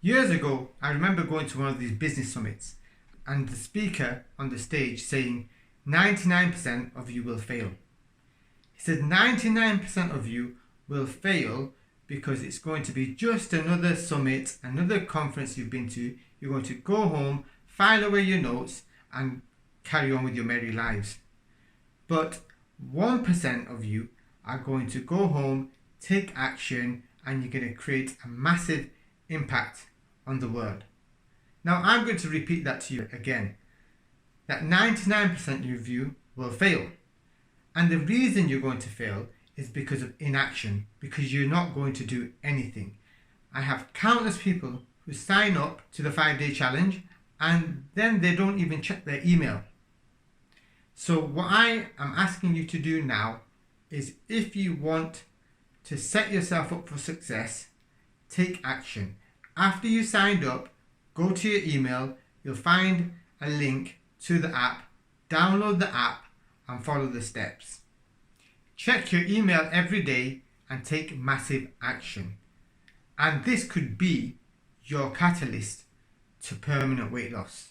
Years ago, I remember going to one of these business summits and the speaker on the stage saying 99% of you will fail. He said 99% of you will fail because it's going to be just another summit, another conference you've been to. You're going to go home, file away your notes and carry on with your merry lives. But 1% of you are going to go home, take action, and you're going to create a massive impact on the world. Now I'm going to repeat that to you again. That 99% of you will fail. And the reason you're going to fail is because of inaction, because you're not going to do anything. I have countless people who sign up to the 5-day challenge and then they don't even check their email. So what I am asking you to do now is, if you want to set yourself up for success, take action. After you signed up, go to your email, you'll find a link to the app, download the app and follow the steps. Check your email every day and take massive action. And this could be your catalyst to permanent weight loss.